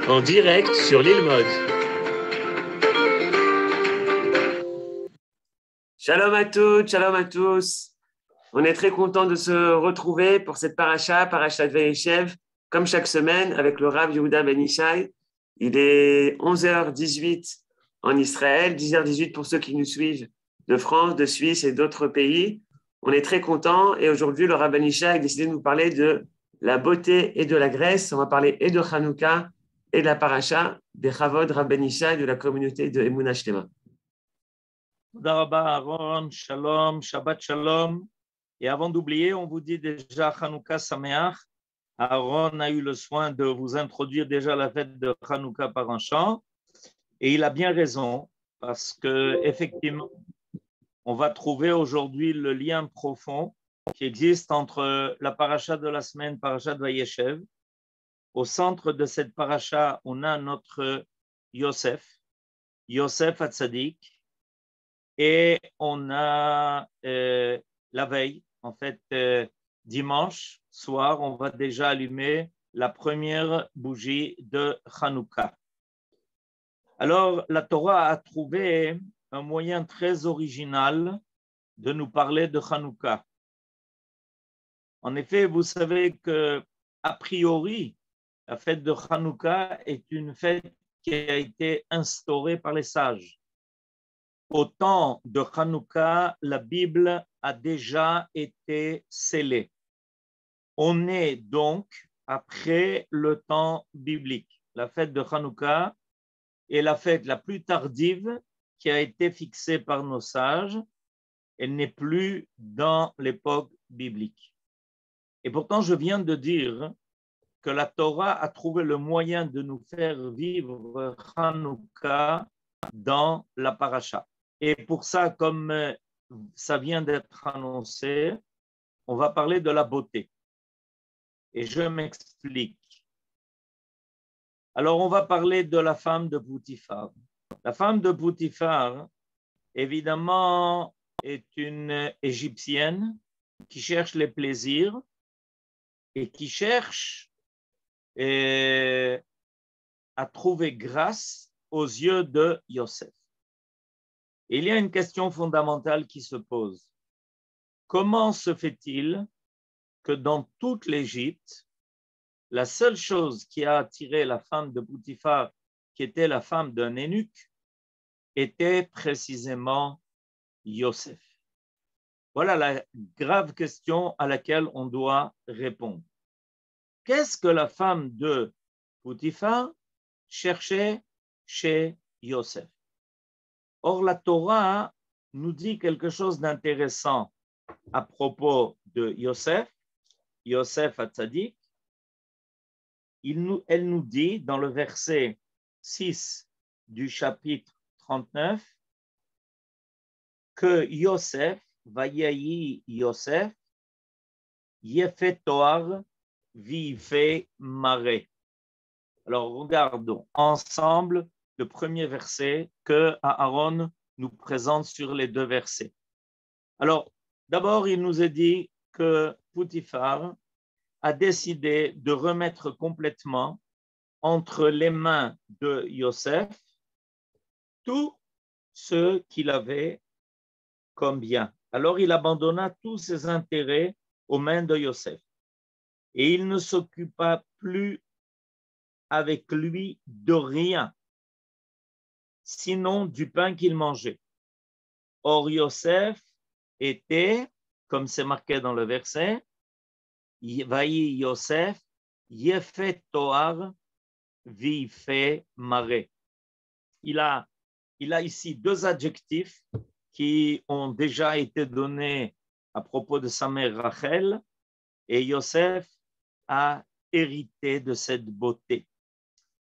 En direct sur l'île Mode. Shalom à toutes, shalom à tous. On est très content de se retrouver pour cette parasha de Vayeshev, comme chaque semaine avec le Rav Yehuda Ben Ishai. Il est 11h18 en Israël, 10h18 pour ceux qui nous suivent de France, de Suisse et d'autres pays. On est très content et aujourd'hui le Rav Ben Ishai a décidé de nous parler de la beauté et de la Grèce. On va parler et de Hanouka et de la paracha des Chavod Rav Ben Ishai de la communauté de Emunah Shlema. Toda rabba Aaron, shalom, Shabbat shalom. Et avant d'oublier, on vous dit déjà Hanouka Sameach. Aaron a eu le soin de vous introduire déjà la fête de Hanouka par un chant. Et il a bien raison, parce que effectivement, on va trouver aujourd'hui le lien profond qui existe entre la paracha de la semaine, paracha de Vayeshev. Au centre de cette paracha, on a notre Yosef Hatzadik. Et on a la veille, en fait, dimanche soir, on va déjà allumer la première bougie de Hanouka. Alors, la Torah a trouvé un moyen très original de nous parler de Hanouka. En effet, vous savez que, a priori, la fête de Hanouka est une fête qui a été instaurée par les sages. Au temps de Hanouka, la Bible a déjà été scellée. On est donc après le temps biblique. La fête de Hanouka est la fête la plus tardive qui a été fixée par nos sages. Elle n'est plus dans l'époque biblique. Et pourtant, je viens de dire que la Torah a trouvé le moyen de nous faire vivre Hanouka dans la paracha. Et pour ça, comme ça vient d'être annoncé, on va parler de la beauté. Et je m'explique. Alors, on va parler de la femme de Poutifar. La femme de Poutifar, évidemment, est une Égyptienne qui cherche les plaisirs et qui cherche à trouver grâce aux yeux de Yosef. Il y a une question fondamentale qui se pose. Comment se fait-il que dans toute l'Égypte, la seule chose qui a attiré la femme de Poutifar, qui était la femme d'un eunuque, était précisément Yosef? Voilà la grave question à laquelle on doit répondre. Qu'est-ce que la femme de Poutifar cherchait chez Yosef? Or, la Torah nous dit quelque chose d'intéressant à propos de Yosef Hatzadik. Elle nous dit dans le verset 6 du chapitre 39 que Yosef, Vayayi Yosef, Yefet Toar, Vife Mare. Alors, regardons ensemble le premier verset que Aaron nous présente sur les deux versets. Alors, d'abord, il nous est dit que Poutifar a décidé de remettre complètement entre les mains de Yosef tout ce qu'il avait comme bien. Alors, il abandonna tous ses intérêts aux mains de Yosef. Et il ne s'occupa plus avec lui de rien, sinon du pain qu'il mangeait. Or, Yosef était, comme c'est marqué dans le verset, Vayi Yosef, Yefet Toar, Vife Mare. Il a ici deux adjectifs qui ont déjà été donnés à propos de sa mère Rachel, et Yosef a hérité de cette beauté.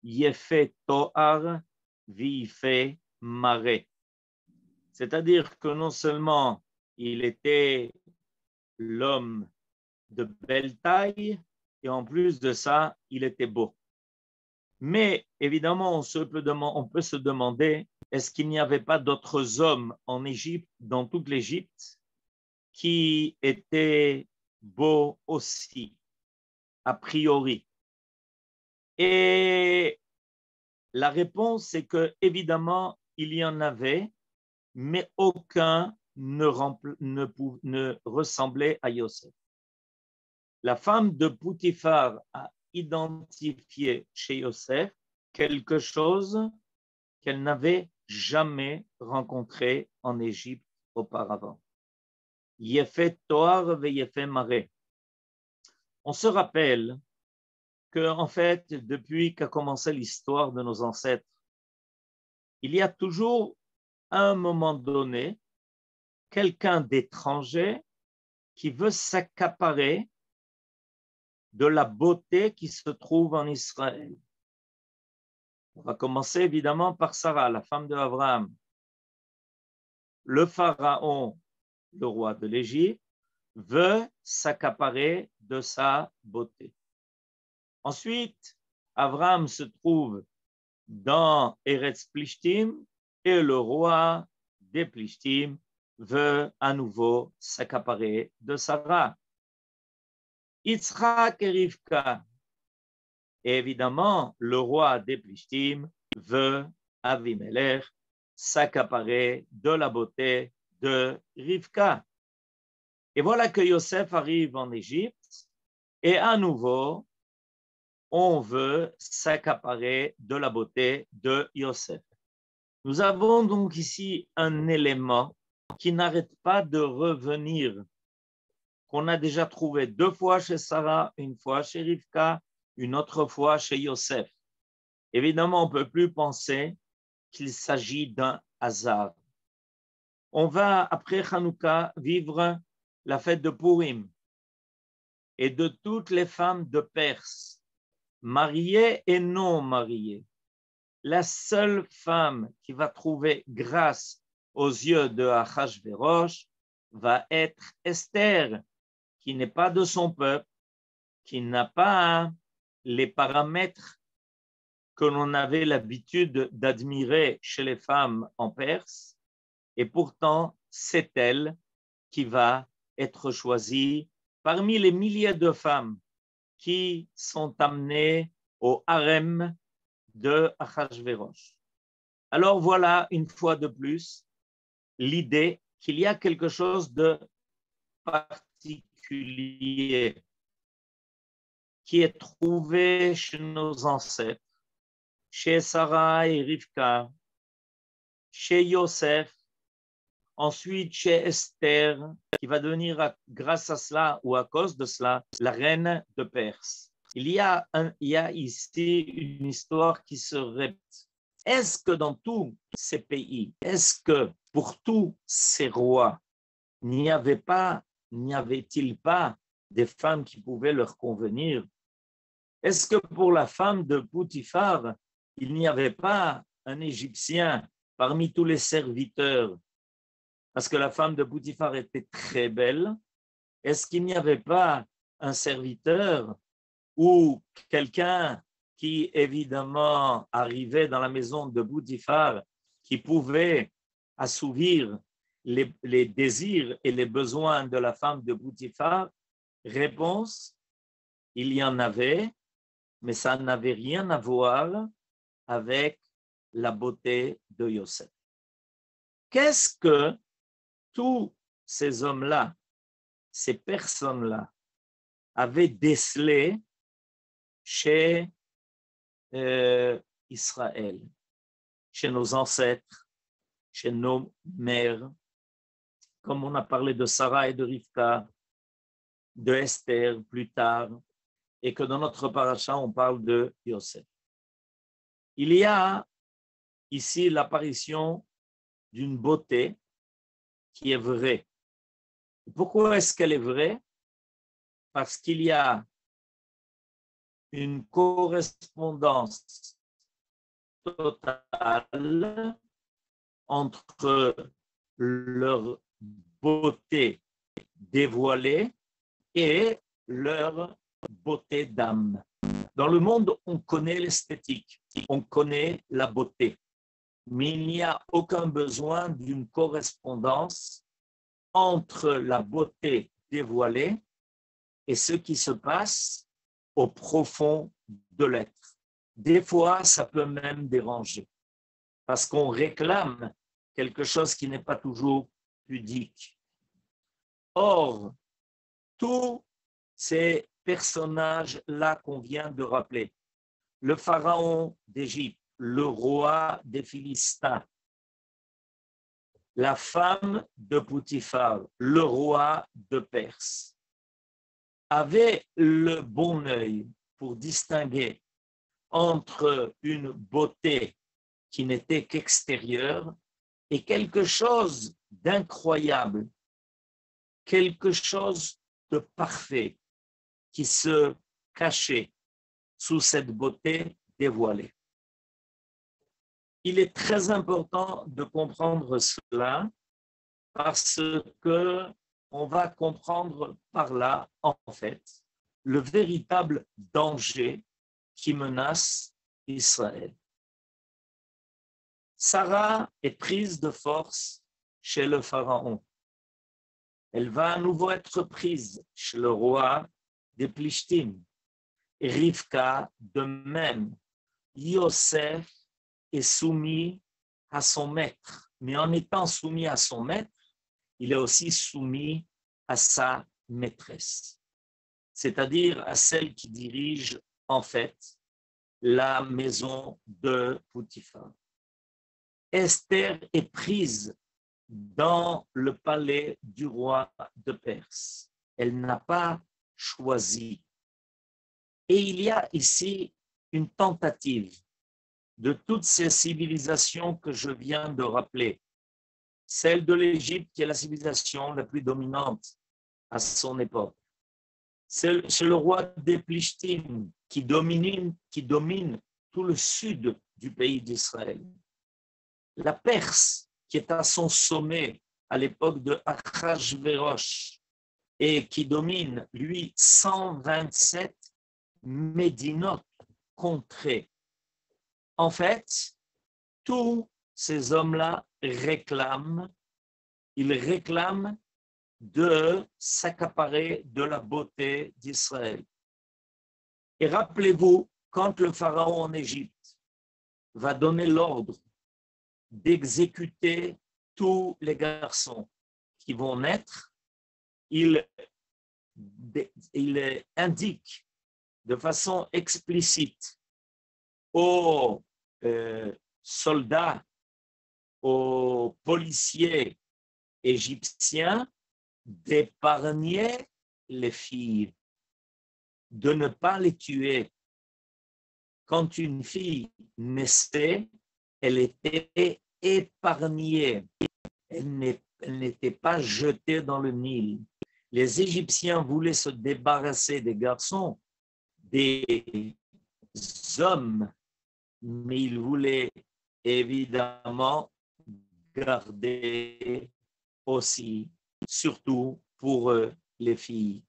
Yefet Toar, Vife Mare. C'est-à-dire que non seulement il était l'homme de belle taille, et en plus de ça, il était beau. Mais évidemment, on peut se demander, est-ce qu'il n'y avait pas d'autres hommes en Égypte, dans toute l'Égypte, qui étaient beaux aussi, a priori? Et la réponse est que, évidemment, il y en avait, mais aucun ne ressemblait à Yosef. La femme de Poutifar a identifié chez Yosef quelque chose qu'elle n'avait jamais rencontré en Égypte auparavant. Yefet Toar ve Yefet Maré. On se rappelle que, en fait, depuis qu'a commencé l'histoire de nos ancêtres, il y a toujours, à un moment donné, quelqu'un d'étranger qui veut s'accaparer de la beauté qui se trouve en Israël. On va commencer évidemment par Sarah, la femme d'Abraham. Le pharaon, le roi de l'Égypte, veut s'accaparer de sa beauté. Ensuite, Abraham se trouve dans Eretz Plishtim et le roi des Plishtim veut à nouveau s'accaparer de Sarah. Yitzhak et Rivka. Et évidemment, le roi des Plishtim veut, Avimelech, s'accaparer de la beauté de Rivka. Et voilà que Yosef arrive en Égypte et à nouveau, on veut s'accaparer de la beauté de Yosef. Nous avons donc ici un élément qui n'arrête pas de revenir, qu'on a déjà trouvé 2 fois chez Sarah, 1 fois chez Rivka, une autre fois chez Yosef. Évidemment, on ne peut plus penser qu'il s'agit d'un hasard. On va, après Hanouka, vivre la fête de Purim et de toutes les femmes de Perse, mariées et non mariées. La seule femme qui va trouver grâce aux yeux de Achashverosh va être Esther, qui n'est pas de son peuple, qui n'a pas les paramètres que l'on avait l'habitude d'admirer chez les femmes en Perse, et pourtant c'est elle qui va être choisie parmi les milliers de femmes qui sont amenées au harem de Achashverosh. Alors voilà, une fois de plus, l'idée qu'il y a quelque chose de particulier qui est trouvé chez nos ancêtres, chez Sarah et Rivka, chez Yosef, ensuite chez Esther, qui va devenir, grâce à cela ou à cause de cela, la reine de Perse. Il y a ici une histoire qui se répète. Est-ce que dans tous ces pays, est-ce que pour tous ces rois, n'y avait-il pas des femmes qui pouvaient leur convenir? Est-ce que pour la femme de Poutifar, il n'y avait pas un Égyptien parmi tous les serviteurs? Parce que la femme de Poutifar était très belle. Est-ce qu'il n'y avait pas un serviteur ou quelqu'un qui, évidemment, arrivait dans la maison de Poutifar, qui pouvait assouvir les désirs et les besoins de la femme de Poutifar? Réponse, il y en avait, mais ça n'avait rien à voir avec la beauté de Yosef. Qu'est-ce que tous ces hommes-là, ces personnes-là, avaient décelé chez Israël, chez nos ancêtres, chez nos mères, comme on a parlé de Sarah et de Rivka, de Esther plus tard, et que dans notre paracha, on parle de Yosef. Il y a ici l'apparition d'une beauté qui est vraie. Pourquoi est-ce qu'elle est vraie? Parce qu'il y a une correspondance totale entre leur beauté dévoilée et leur beauté d'âme. Dans le monde, on connaît l'esthétique, on connaît la beauté, mais il n'y a aucun besoin d'une correspondance entre la beauté dévoilée et ce qui se passe au profond de l'être. Des fois, ça peut même déranger parce qu'on réclame quelque chose qui n'est pas toujours pudique. Or, tous ces personnages-là qu'on vient de rappeler, le pharaon d'Égypte, le roi des Philistins, la femme de Poutifar, le roi de Perse, avaient le bon œil pour distinguer entre une beauté qui n'était qu'extérieure et quelque chose d'incroyable, quelque chose de parfait qui se cachait sous cette beauté dévoilée. Il est très important de comprendre cela parce que on va comprendre par là, en fait, le véritable danger qui menace Israël. Sarah est prise de force chez le pharaon. Elle va à nouveau être prise chez le roi des Plishtim. Rivka de même. Yosef est soumis à son maître. Mais en étant soumis à son maître, il est aussi soumis à sa maîtresse, c'est-à-dire à celle qui dirige en fait la maison de Poutifar. Esther est prise dans le palais du roi de Perse. Elle n'a pas choisi. Et il y a ici une tentative de toutes ces civilisations que je viens de rappeler. Celle de l'Égypte, qui est la civilisation la plus dominante à son époque. C'est le roi des Plishtim qui domine tout le sud du pays d'Israël. La Perse, qui est à son sommet à l'époque de Achashverosh et qui domine, lui, 127 médinotes contrées. En fait, tous ces hommes-là réclament de s'accaparer de la beauté d'Israël. Et rappelez-vous, quand le pharaon en Égypte va donner l'ordre d'exécuter tous les garçons qui vont naître, il indique de façon explicite aux soldats, aux policiers égyptiens d'épargner les filles, de ne pas les tuer. Quand une fille naissait, elle était épargnée. Elle n'était pas jetée dans le Nil. Les Égyptiens voulaient se débarrasser des garçons, des hommes, mais ils voulaient évidemment garder aussi, surtout pour les filles.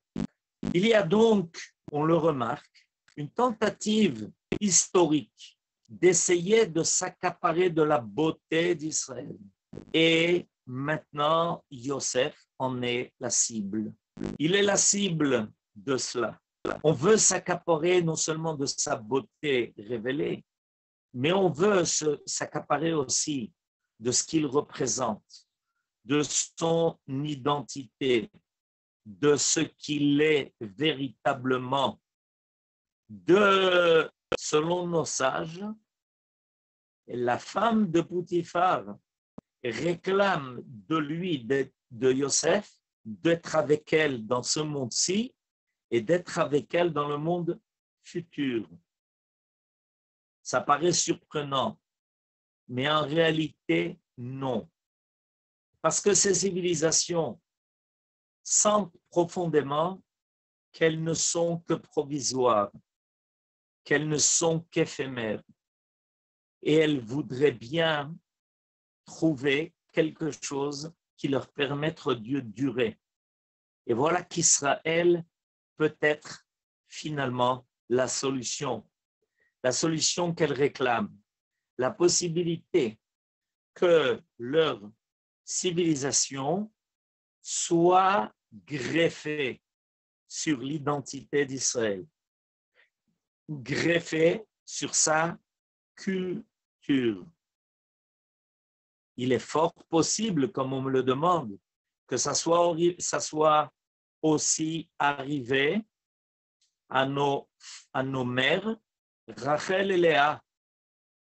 Il y a donc, on le remarque, une tentative historique d'essayer de s'accaparer de la beauté d'Israël. Et maintenant, Yosef en est la cible. Il est la cible de cela. On veut s'accaparer non seulement de sa beauté révélée, mais on veut s'accaparer aussi de ce qu'il représente, de son identité, de ce qu'il est véritablement. Selon nos sages, la femme de Poutifar réclame de lui, de Yosef, d'être avec elle dans ce monde-ci et d'être avec elle dans le monde futur. Ça paraît surprenant, mais en réalité, non. Parce que ces civilisations sentent profondément qu'elles ne sont que provisoires, qu'elles ne sont qu'éphémères. Et elles voudraient bien trouver quelque chose qui leur permette de durer. Et voilà qu'Israël peut être finalement la solution qu'elles réclament, la possibilité que leur civilisation soit greffé sur l'identité d'Israël, greffé sur sa culture. Il est fort possible, comme on me le demande, que ça soit aussi arrivé à nos mères, Rachel et Léa.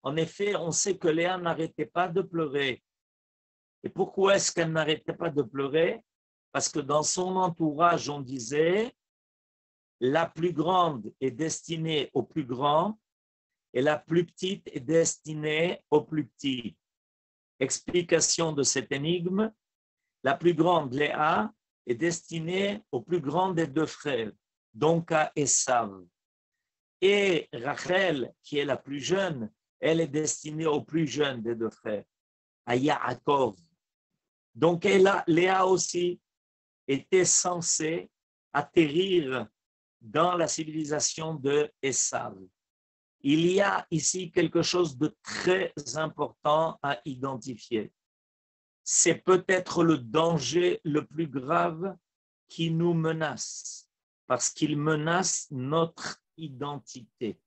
En effet, on sait que Léa n'arrêtait pas de pleurer. Et pourquoi est-ce qu'elle n'arrêtait pas de pleurer? Parce que dans son entourage, on disait, la plus grande est destinée au plus grand et la plus petite est destinée au plus petit. Explication de cette énigme, la plus grande, Léa, est destinée au plus grand des deux frères, donc à Esav. Et Rachel, qui est la plus jeune, elle est destinée au plus jeune des deux frères, à Yaakov. Donc Léa aussi était censée atterrir dans la civilisation de Esav. Il y a ici quelque chose de très important à identifier. C'est peut-être le danger le plus grave qui nous menace, parce qu'il menace notre identité.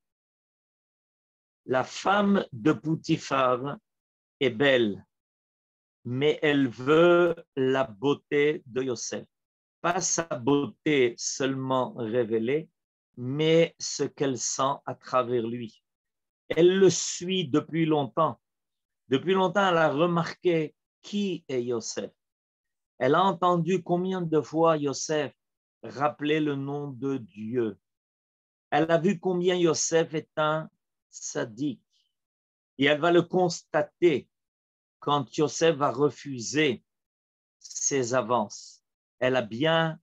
La femme de Poutifar est belle, mais elle veut la beauté de Yosef. Pas sa beauté seulement révélée, mais ce qu'elle sent à travers lui. Elle le suit depuis longtemps. Depuis longtemps, elle a remarqué qui est Yosef. Elle a entendu combien de fois Yosef rappelait le nom de Dieu. Elle a vu combien Yosef est un sadique. Et elle va le constater quand Yosef va refuser ses avances. Elle a bien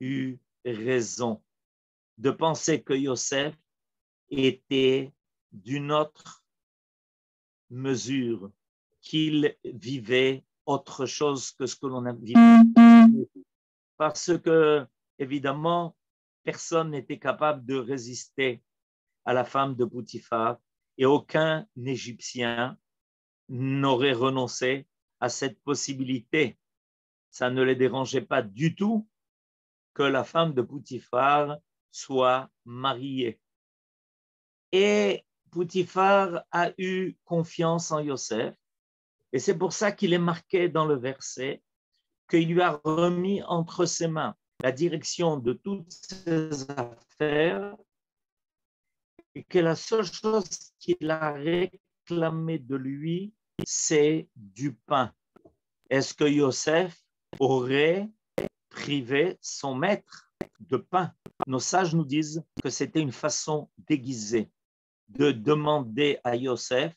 eu raison de penser que Yosef était d'une autre mesure, qu'il vivait autre chose que ce que l'on a vécu. Parce que, évidemment, personne n'était capable de résister à la femme de Poutifar et aucun Égyptien n'aurait renoncé à cette possibilité. Ça ne les dérangeait pas du tout que la femme de Poutifar soit mariée. Et Poutifar a eu confiance en Yosef, et c'est pour ça qu'il est marqué dans le verset qu'il lui a remis entre ses mains la direction de toutes ses affaires et que la seule chose qu'il a réclamé de lui, c'est du pain. Est-ce que Yosef aurait privé son maître de pain? Nos sages nous disent que c'était une façon déguisée de demander à Yosef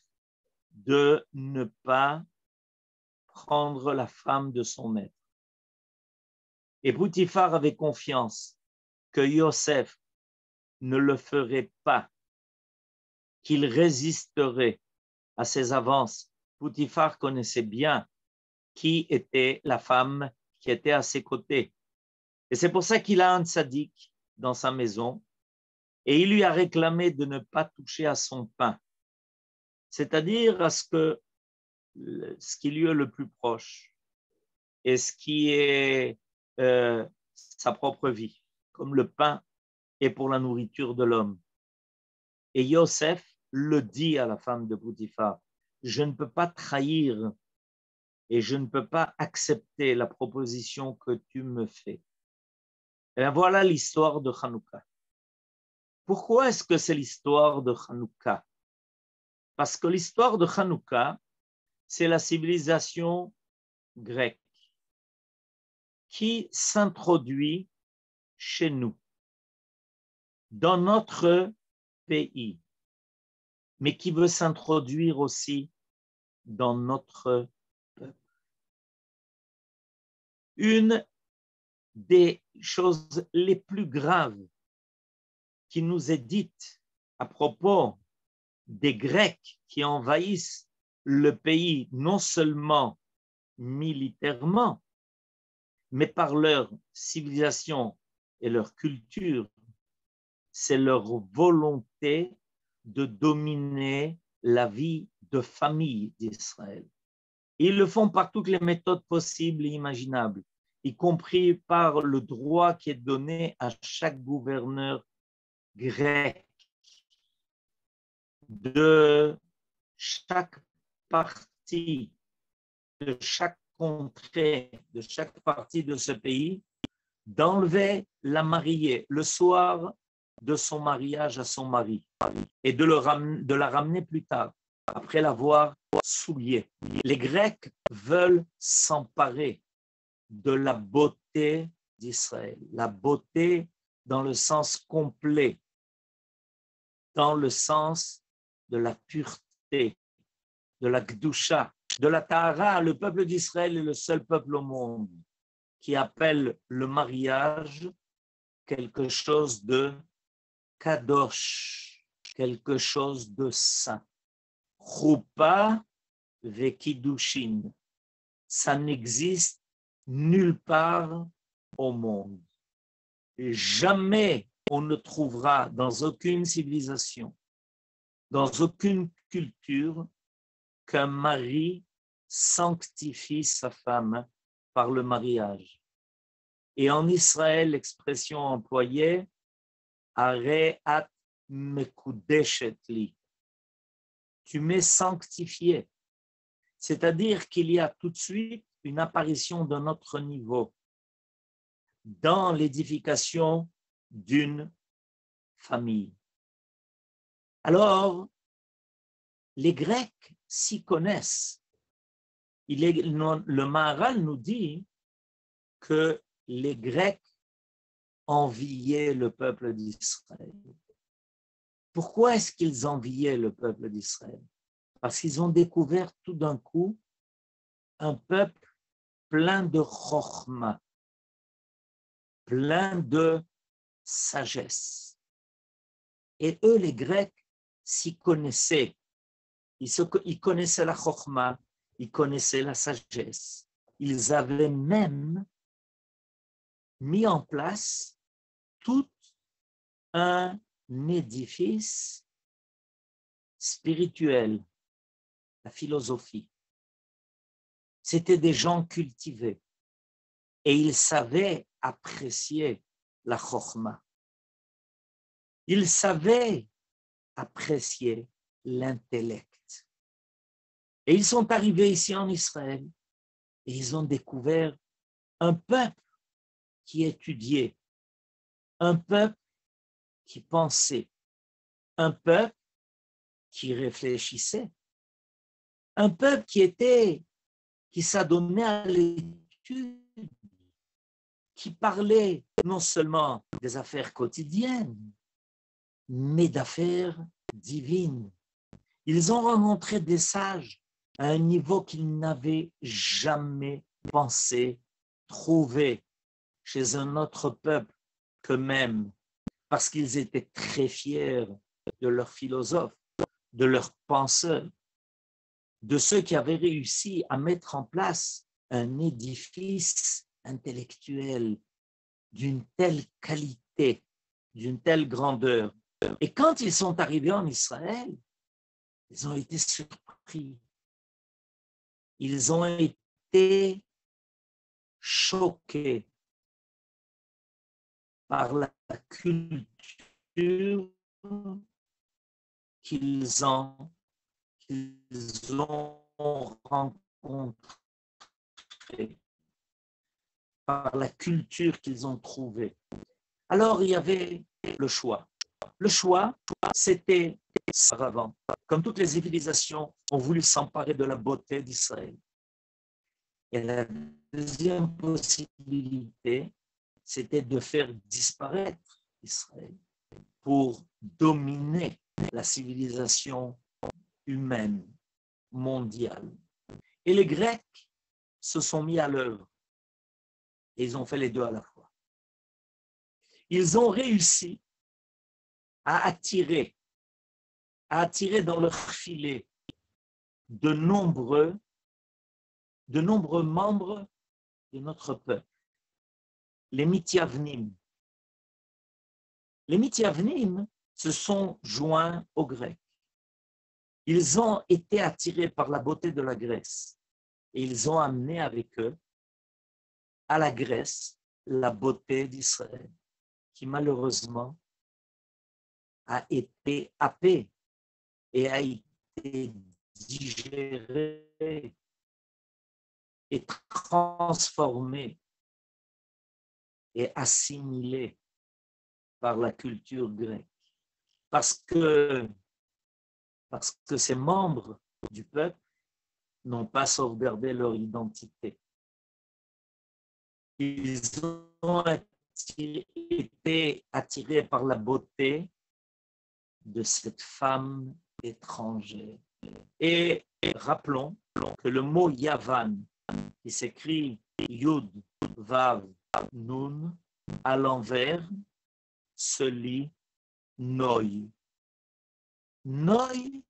de ne pas prendre la femme de son maître. Et Poutifar avait confiance que Yosef ne le ferait pas, qu'il résisterait à ses avances. Poutifar connaissait bien qui était la femme qui était à ses côtés. Et c'est pour ça qu'il a un tzaddik dans sa maison et il lui a réclamé de ne pas toucher à son pain, c'est-à-dire à ce qui lui est le plus proche et ce qui est sa propre vie, comme le pain est pour la nourriture de l'homme. Et Yosef le dit à la femme de Poutifar, je ne peux pas trahir et je ne peux pas accepter la proposition que tu me fais. Et bien voilà l'histoire de Hanouka. Pourquoi est-ce que c'est l'histoire de Hanouka? Parce que l'histoire de Hanouka, c'est la civilisation grecque qui s'introduit chez nous, dans notre pays, mais qui veut s'introduire aussi dans notre peuple. Une des choses les plus graves qui nous est dite à propos des Grecs qui envahissent le pays, non seulement militairement, mais par leur civilisation et leur culture, c'est leur volonté de dominer la vie de famille d'Israël. Ils le font par toutes les méthodes possibles et imaginables. y compris par le droit qui est donné à chaque gouverneur grec de chaque partie, de chaque contrée, de chaque partie de ce pays, d'enlever la mariée le soir de son mariage à son mari et de la ramener plus tard, après l'avoir souillée. Les Grecs veulent s'emparer de la beauté d'Israël, la beauté dans le sens complet, dans le sens de la pureté, de la Gdusha, de la Tahara. Le peuple d'Israël est le seul peuple au monde qui appelle le mariage quelque chose de kadosh, quelque chose de saint. Choupa vekidushin. Ça n'existe nulle part au monde. Jamais on ne trouvera dans aucune civilisation, dans aucune culture, qu'un mari sanctifie sa femme par le mariage. Et en Israël, l'expression employée, Areat mekudeshet li. Tu m'es sanctifié. C'est-à-dire qu'il y a tout de suite une apparition d'un autre niveau dans l'édification d'une famille. Alors, les Grecs s'y connaissent. Le Maharal nous dit que les Grecs enviaient le peuple d'Israël. Pourquoi est-ce qu'ils enviaient le peuple d'Israël? Parce qu'ils ont découvert tout d'un coup un peuple plein de chokhma, plein de sagesse. Et eux, les Grecs, s'y connaissaient. Ils connaissaient la chokhma, ils connaissaient la sagesse. Ils avaient même mis en place tout un édifice spirituel, la philosophie. C'était des gens cultivés et ils savaient apprécier la chokhma. Ils savaient apprécier l'intellect. Et ils sont arrivés ici en Israël et ils ont découvert un peuple qui étudiait, un peuple qui pensait, un peuple qui réfléchissait, un peuple qui s'adonnait à l'étude, qui parlait non seulement des affaires quotidiennes, mais d'affaires divines. Ils ont rencontré des sages à un niveau qu'ils n'avaient jamais pensé trouver chez un autre peuple qu'eux-mêmes, parce qu'ils étaient très fiers de leurs philosophes, de leurs penseurs, de ceux qui avaient réussi à mettre en place un édifice intellectuel d'une telle qualité, d'une telle grandeur. Et quand ils sont arrivés en Israël, ils ont été surpris. Ils ont été choqués par la culture qu'ils ont rencontrée, par la culture qu'ils ont trouvée. Alors, il y avait le choix. Le choix, c'était avant. Comme toutes les civilisations ont voulu s'emparer de la beauté d'Israël. Et la deuxième possibilité, c'était de faire disparaître Israël pour dominer la civilisation humaine, mondiale. Et les Grecs se sont mis à l'œuvre. Et ils ont fait les deux à la fois. Ils ont réussi à attirer dans leur filet de nombreux membres de notre peuple, les Mithyavnim. Les Mithyavnim se sont joints aux Grecs. Ils ont été attirés par la beauté de la Grèce et ils ont amené avec eux à la Grèce la beauté d'Israël, qui malheureusement a été happée et a été digérée et transformée et assimilée par la culture grecque. Parce que ces membres du peuple n'ont pas sauvegardé leur identité. Ils ont été attirés par la beauté de cette femme étrangère. Et rappelons que le mot Yavan, qui s'écrit Yud, Vav, Nun, à l'envers, se lit Noi. Noi,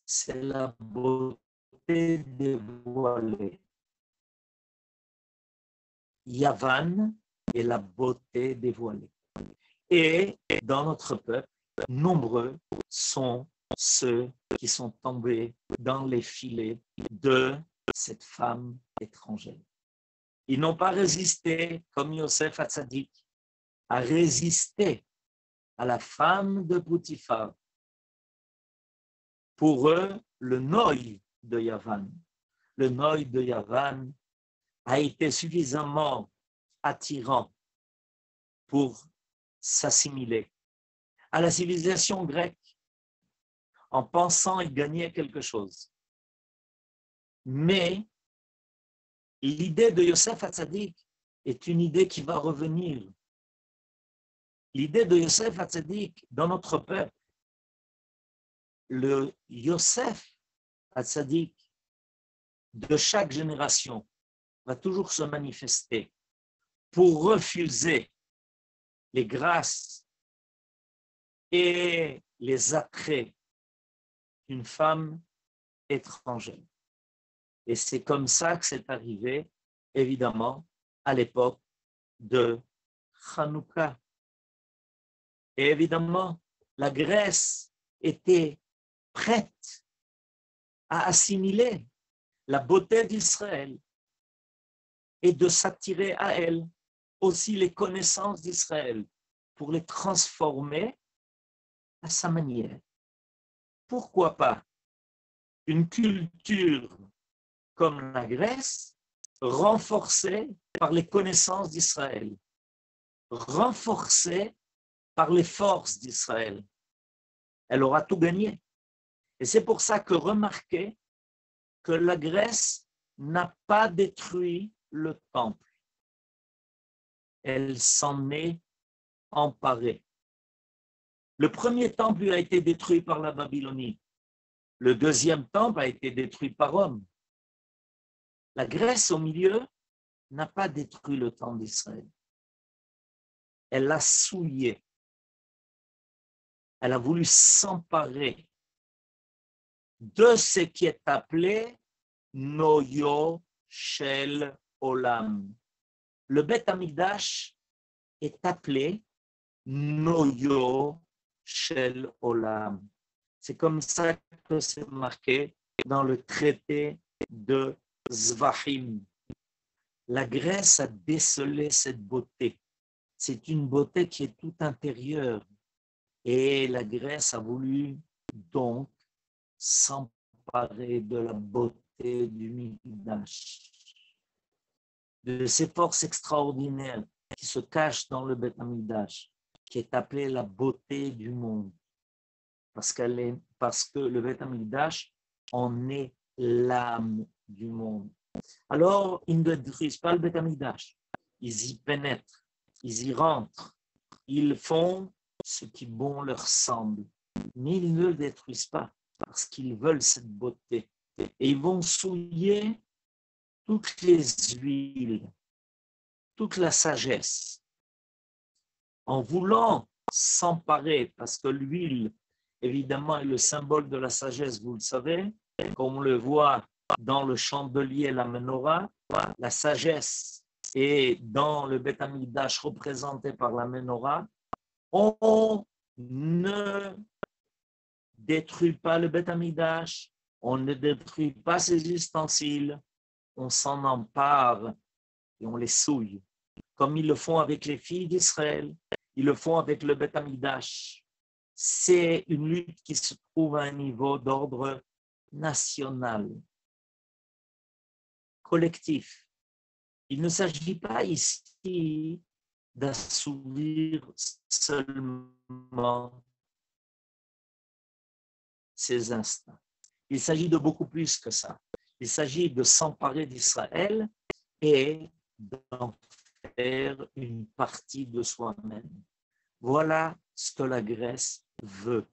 c'est la beauté dévoilée. Yavan est la beauté dévoilée. Et dans notre peuple, nombreux sont ceux qui sont tombés dans les filets de cette femme étrangère. Ils n'ont pas résisté, comme Yosef Hatzadik a résisté à la femme de Potiphar. Pour eux, le Noï de Yavan, le Noï de Yavan a été suffisamment attirant pour s'assimiler à la civilisation grecque en pensant y gagner quelque chose. Mais l'idée de Yosef Hatzadik est une idée qui va revenir. L'idée de Yosef Hatzadik dans notre peuple, le Yosef Hatzadik de chaque génération va toujours se manifester pour refuser les grâces et les attraits d'une femme étrangère. Et c'est comme ça que c'est arrivé, évidemment, à l'époque de Hanouka. Et évidemment, la Grèce était prête à assimiler la beauté d'Israël et de s'attirer à elle aussi les connaissances d'Israël pour les transformer à sa manière. Pourquoi pas une culture comme la Grèce, renforcée par les connaissances d'Israël, renforcée par les forces d'Israël. Elle aura tout gagné. Et c'est pour ça que remarquez que la Grèce n'a pas détruit le temple. Elle s'en est emparée. Le premier temple a été détruit par la Babylonie. Le deuxième temple a été détruit par Rome. La Grèce, au milieu, n'a pas détruit le temple d'Israël. Elle l'a souillé. Elle a voulu s'emparer de ce qui est appelé Noyo Shel Olam. Le Beth Amikdash est appelé Noyo Shel Olam. C'est comme ça que c'est marqué dans le traité de Zvachim. La Grèce a décelé cette beauté. C'est une beauté qui est tout intérieure. Et la Grèce a voulu donc s'emparer de la beauté du Mikdash, de ces forces extraordinaires qui se cachent dans le Beth Amikdash, qui est appelée la beauté du monde. Parce que le Beth Amikdash en est l'âme du monde. Alors, ils ne détruisent pas le Beth Amikdash. Ils y pénètrent, ils y rentrent, ils font ce qui bon leur semble. Mais ils ne le détruisent pas parce qu'ils veulent cette beauté. Et ils vont souiller toutes les huiles, toute la sagesse, en voulant s'emparer, parce que l'huile, évidemment, est le symbole de la sagesse, vous le savez, comme on le voit dans le chandelier, la menorah, la sagesse est dans le Beth Amikdash représenté par la menorah. On ne détruit pas le Beth Amikdash, on ne détruit pas ses ustensiles, on s'en empare et on les souille, comme ils le font avec les filles d'Israël, ils le font avec le Beth Amidash. C'est une lutte qui se trouve à un niveau d'ordre national, collectif. Il ne s'agit pas ici d'assouvir seulement ses instincts. Il s'agit de beaucoup plus que ça. Il s'agit de s'emparer d'Israël et d'en faire une partie de soi-même. Voilà ce que la Grèce veut.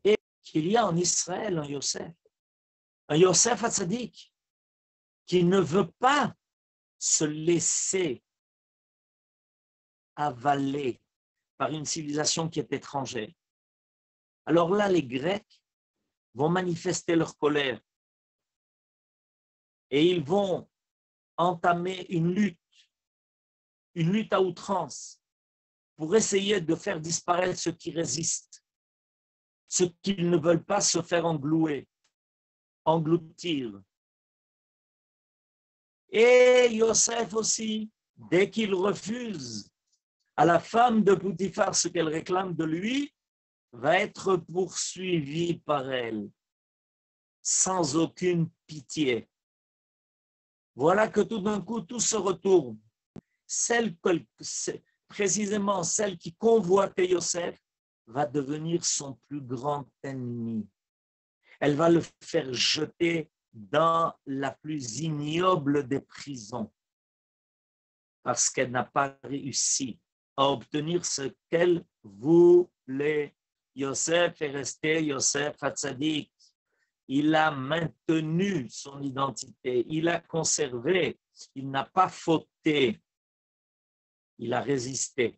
Et qu'il y a en Israël un Yosef Hatzadik, qui ne veut pas se laisser avaler par une civilisation qui est étrangère. Alors là, les Grecs vont manifester leur colère et ils vont entamer une lutte à outrance pour essayer de faire disparaître ceux qui résistent, ceux qui ne veulent pas se faire engloutir. Et Yosef aussi, dès qu'il refuse à la femme de Poutifar ce qu'elle réclame de lui, va être poursuivi par elle, sans aucune pitié. Voilà que tout d'un coup, tout se retourne. Précisément celle qui convoitait Yosef va devenir son plus grand ennemi. Elle va le faire jeter dans la plus ignoble des prisons parce qu'elle n'a pas réussi à obtenir ce qu'elle voulait. Yosef est resté Yosef Hatzadik. Il a maintenu son identité, il a conservé, il n'a pas fauté, il a résisté.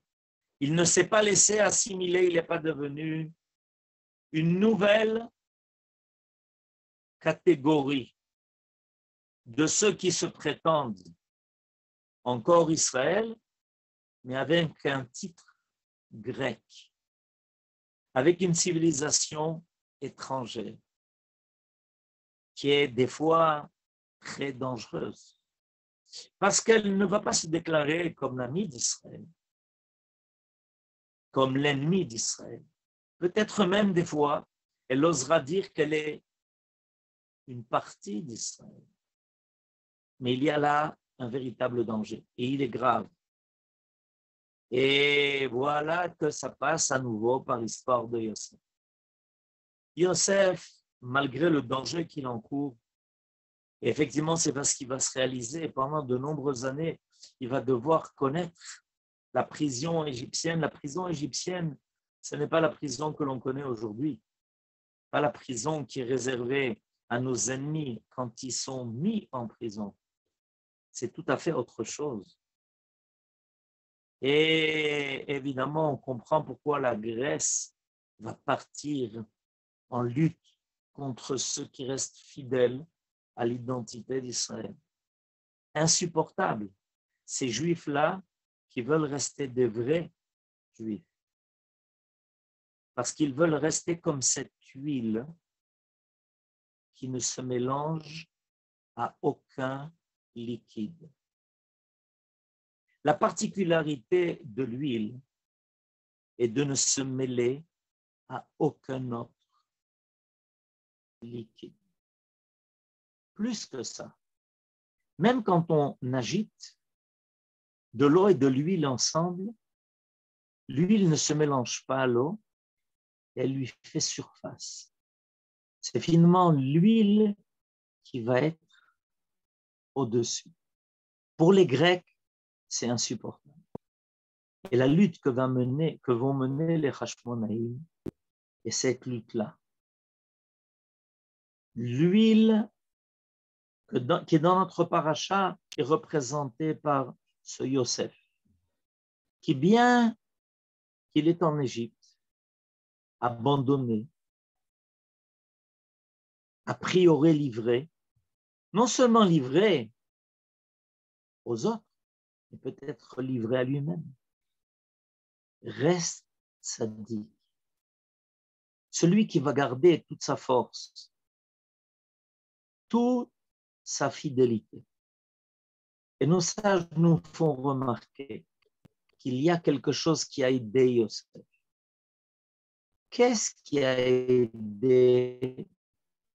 Il ne s'est pas laissé assimiler, il n'est pas devenu une nouvelle catégorie de ceux qui se prétendent encore Israël, mais avec un titre grec, avec une civilisation étrangère, qui est des fois très dangereuse, parce qu'elle ne va pas se déclarer comme l'ami d'Israël, comme l'ennemi d'Israël. Peut-être même des fois, elle osera dire qu'elle est une partie d'Israël. Mais il y a là un véritable danger, et il est grave. Et voilà que ça passe à nouveau par l'histoire de Yosef. Yosef, malgré le danger qu'il encourt, et effectivement, c'est parce qu'il va se réaliser pendant de nombreuses années, il va devoir connaître la prison égyptienne. La prison égyptienne, ce n'est pas la prison que l'on connaît aujourd'hui, pas la prison qui est réservée à nos ennemis quand ils sont mis en prison. C'est tout à fait autre chose. Et évidemment, on comprend pourquoi la Grèce va partir en lutte contre ceux qui restent fidèles à l'identité d'Israël. Insupportable, ces Juifs-là qui veulent rester des vrais Juifs. Parce qu'ils veulent rester comme cette huile qui ne se mélange à aucun liquide. La particularité de l'huile est de ne se mêler à aucun autre liquide. Plus que ça, même quand on agite de l'eau et de l'huile ensemble, l'huile ne se mélange pas à l'eau, elle lui fait surface. C'est finalement l'huile qui va être au-dessus. Pour les Grecs, c'est insupportable. Et la lutte que vont mener les Hashmonaïm, et cette lutte-là, l'huile qui est dans notre paracha est représentée par ce Yosef, qui bien qu'il est en Égypte, abandonné, a priori livré, non seulement livré aux autres, mais peut-être livré à lui-même. Reste sadique. Celui qui va garder toute sa force, toute sa fidélité, Et nos sages nous font remarquer qu'il y a quelque chose qui a aidé Yosef. Qu'est-ce qui a aidé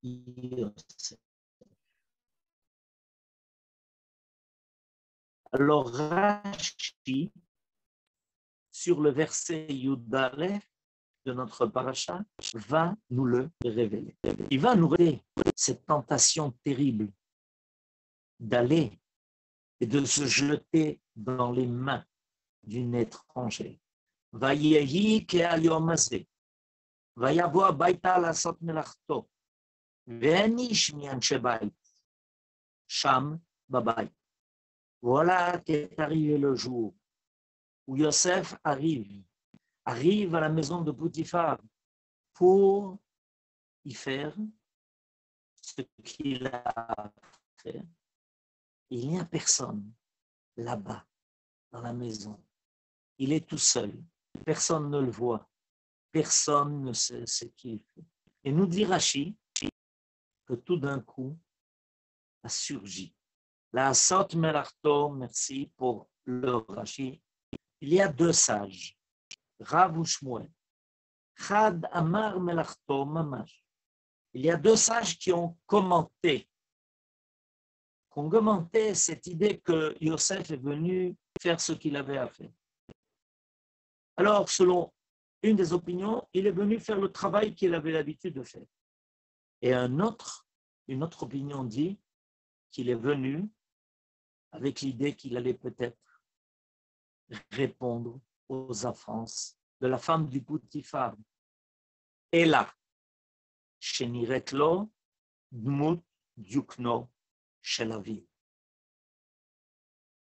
Yosef? Alors, Rashi, sur le verset Yudalef de notre paracha, va nous le révéler. Il va nous révéler cette tentation terrible d'aller et de se jeter dans les mains d'une étrangère. Vayehi ke'ayom hazeh, vayavo habayta lasot melachto, ve'en ish mi'anshe bayit, sham babayit. Voilà qu'est arrivé le jour où Yosef arrive à la maison de Potiphar pour y faire ce qu'il a à faire. Il n'y a personne là-bas dans la maison. Il est tout seul. Personne ne le voit. Personne ne sait ce qu'il fait. Et nous dit Rashi que tout d'un coup a surgi. La Asot Melarto, merci pour le Rashi. Il y a deux sages, Rav ou Shmuel. Chad Amar Melarto Mamash. Il y a deux sages qui ont commenté cette idée que Yosef est venu faire ce qu'il avait à faire. Alors, selon une des opinions, il est venu faire le travail qu'il avait l'habitude de faire. Et une autre opinion dit qu'il est venu avec l'idée qu'il allait peut-être répondre aux offenses de la femme du Potiphar. Et là, Sheniretlo Dmut Dukno Shelavi.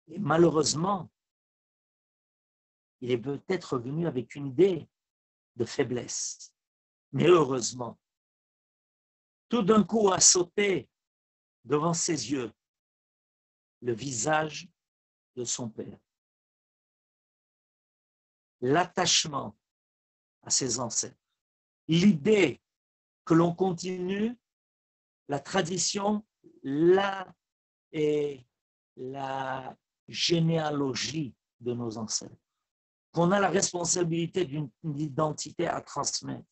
Et malheureusement, il est peut-être venu avec une idée de faiblesse. Mais heureusement, tout d'un coup a sauté devant ses yeux le visage de son père. L'attachement à ses ancêtres. L'idée que l'on continue la tradition, la généalogie de nos ancêtres. Qu'on a la responsabilité d'une identité à transmettre.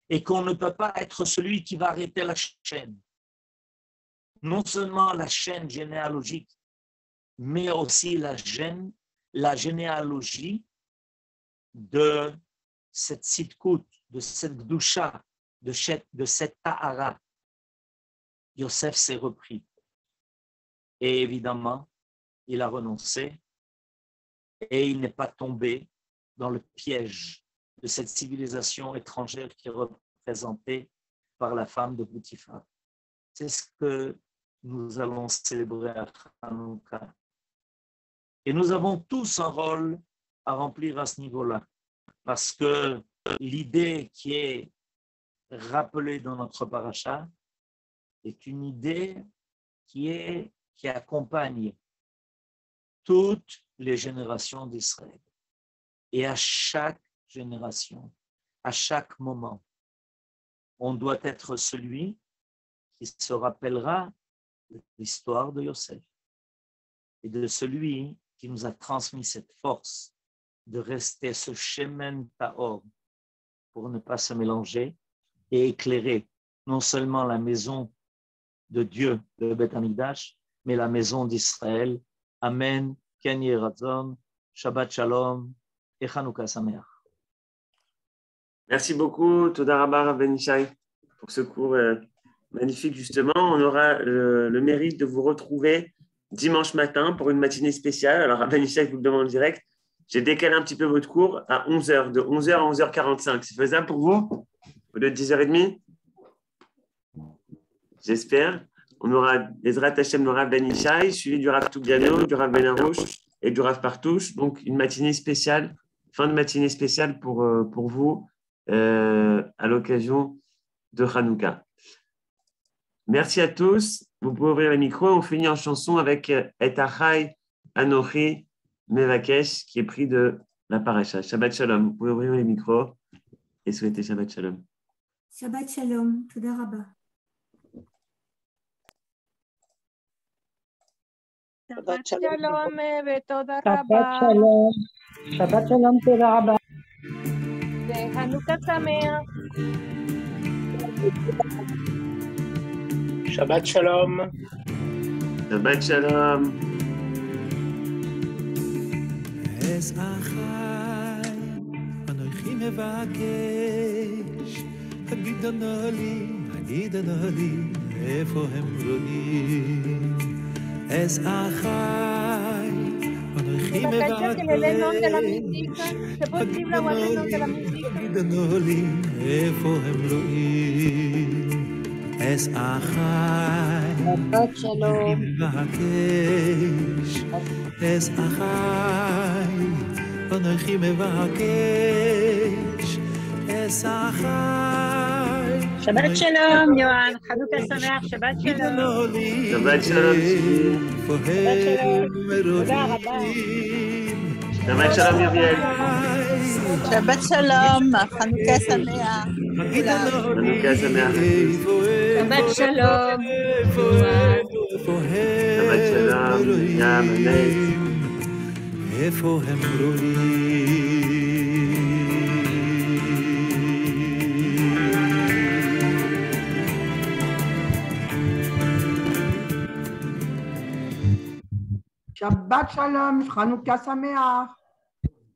Et qu'on ne peut pas être celui qui va arrêter la chaîne. Non seulement la chaîne généalogique, mais aussi la généalogie de cette sitkut, de cette gdusha, de cette tahara. Yosef s'est repris. Et évidemment, il a renoncé et il n'est pas tombé dans le piège de cette civilisation étrangère qui est représentée par la femme de Potiphar. C'est ce que nous allons célébrer à Hanouka. Et nous avons tous un rôle à remplir à ce niveau-là, parce que l'idée qui est rappelée dans notre paracha est une idée qui accompagne toutes les générations d'Israël. Et à chaque génération, à chaque moment, on doit être celui qui se rappellera de l'histoire de Yosef et de celui qui nous a transmis cette force de rester ce shemen tahor pour ne pas se mélanger et éclairer non seulement la maison de Dieu, le Beth Amikdash, mais la maison d'Israël. Amen. Ken Yeh Ratzon. Shabbat Shalom et Hanouka Sameach. Merci beaucoup, Toda Rabba Rav Ben Ishai, pour ce cours magnifique. Justement, on aura le mérite de vous retrouver dimanche matin pour une matinée spéciale. Alors, Rav Ben Ishai, je vous le demande en direct. J'ai décalé un petit peu votre cours à 11h, de 11h à 11h45. C'est faisable pour vous? Au lieu de 10h30? J'espère. On aura les Hashem de Rav Ben Ishai, suivi du Rav Toubiano, du Rav Ben Arouche et du Rav Partouche. Donc, une matinée spéciale, fin de matinée spéciale pour vous à l'occasion de Hanouka. Merci à tous. Vous pouvez ouvrir les micros. On finit en chanson avec Et Achai Anochi Mevakesh, qui est pris de la paracha. Shabbat Shalom. Vous pouvez ouvrir les micros et souhaiter Shabbat Shalom. Shabbat Shalom. Toda Rabba. Shabbat shalom ותודה שבת רבה. שלום. שבת שלום, תודה רבה. וחנוכה שמח. Shabbat shalom. Shabbat shalom. Es achai, anochi mevakesh, הגידנולי, איפה הם רואים? Es achai, anochi mevakesh, הגידנולי, איפה הם רואים? Es achai, שבת שלום. מבקש, es achai, אנוכי מבקש, es achai. שבת שלום, יואן, חנוכה שמח, שבת שלום. שבת שלום, שבת שלום, תודה רבה. שבת שלום, יביאל. שבת שלום, חנוכה שמח. חנוכה שמח. שבת שלום. שבת שלום, ים הנס. איפה הם רואים? שבת שלום, חנוכה שמח.